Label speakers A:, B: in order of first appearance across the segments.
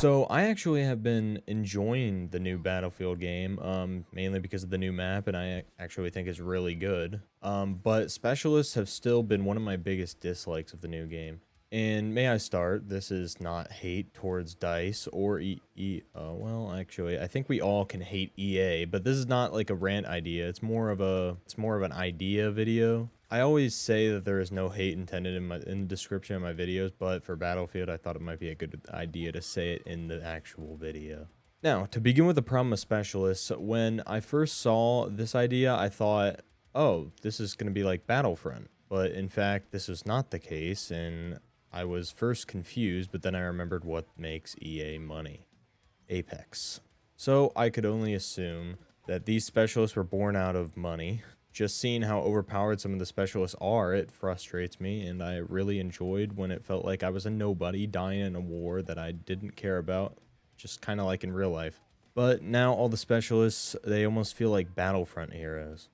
A: So I actually have been enjoying the new Battlefield game, mainly because of the new map, and actually think it's really good. But specialists have still been one of my biggest dislikes of the new game. And may I start? This is not hate towards Dice or well, actually, I think we all can hate EA, but this is not like a rant idea. It's more of an idea video. I always say that there is no hate intended in the description of my videos, but for Battlefield, I thought it might be a good idea to say it in the actual video. Now, to begin with the problem of specialists, when I first saw this idea, I thought, oh, this is going to be like Battlefront. But in fact, this was not the case, and I was first confused, but then I remembered what makes EA money. Apex. So I could only assume that these specialists were born out of money. Just seeing how overpowered some of the specialists are, it frustrates me, and I really enjoyed when it felt like I was a nobody dying in a war that I didn't care about, just kind of like in real life. But now all the specialists, they almost feel like Battlefront heroes.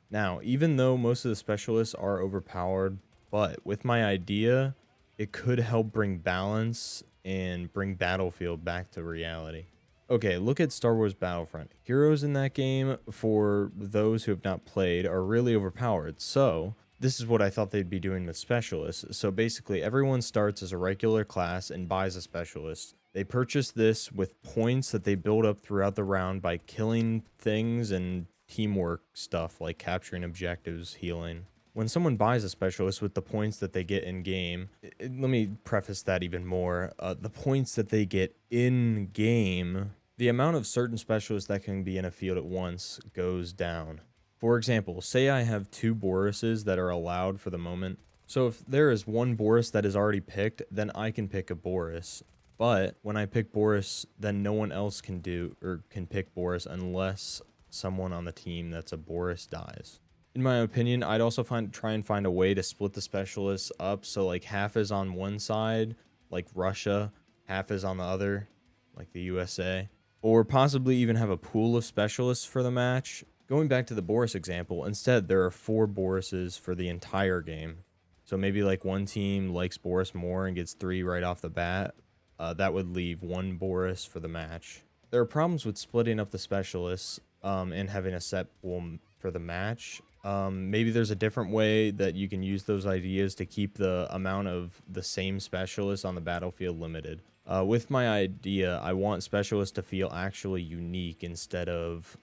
A: Now, even though most of the specialists are overpowered, but with my idea, it could help bring balance and bring Battlefield back to reality. Okay, look at Star Wars Battlefront. Heroes in that game, for those who have not played, are really overpowered. So, this is what I thought they'd be doing with specialists. So basically, everyone starts as a regular class and buys a specialist. They purchase this with points that they build up throughout the round by killing things and teamwork stuff like capturing objectives, healing. When someone buys a specialist with the points that they get in game, let me preface that even more. The points that they get in game, the amount of certain specialists that can be in a field at once goes down. For example, say I have two Borises that are allowed for the moment. So if there is one Boris that is already picked, then I can pick a Boris. But when I pick Boris, then no one else can do or can pick Boris unless someone on the team that's a Boris dies. In my opinion, I'd also try and find a way to split the specialists up so like half is on one side, like Russia, half is on the other, like the USA, or possibly even have a pool of specialists for the match. Going back to the Boris example, instead there are four Borises for the entire game. So maybe like one team likes Boris more and gets three right off the bat. That would leave one Boris for the match. There are problems with splitting up the specialists and having a set pool for the match. Maybe there's a different way that you can use those ideas to keep the amount of the same specialists on the battlefield limited. With my idea, I want specialists to feel actually unique instead of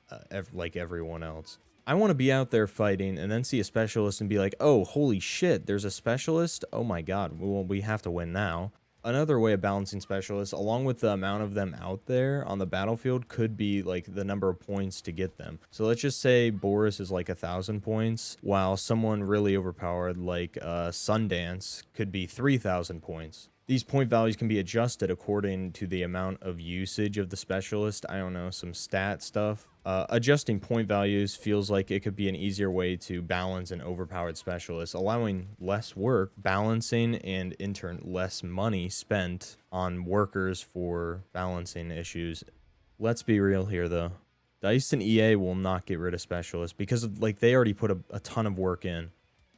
A: like everyone else. I want to be out there fighting and then see a specialist and be like, oh, holy shit, there's a specialist? Oh my god, well, we have to win now. Another way of balancing specialists, along with the amount of them out there on the battlefield, could be like the number of points to get them. So let's just say Boris is like 1,000 points, while someone really overpowered like Sundance could be 3,000 points. These point values can be adjusted according to the amount of usage of the specialist. I don't know, some stat stuff. Adjusting point values feels like it could be an easier way to balance an overpowered specialist, allowing less work, balancing, and in turn less money spent on workers for balancing issues. Let's be real here though. Dice and EA will not get rid of specialists because like they already put a ton of work in.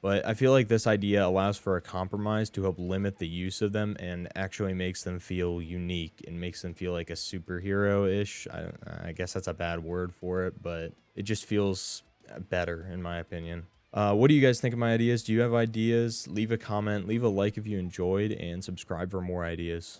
A: But I feel like this idea allows for a compromise to help limit the use of them and actually makes them feel unique and makes them feel like a superhero-ish. I guess that's a bad word for it, but it just feels better in my opinion. What do you guys think of my ideas? Do you have ideas? Leave a comment, leave a like if you enjoyed, and subscribe for more ideas.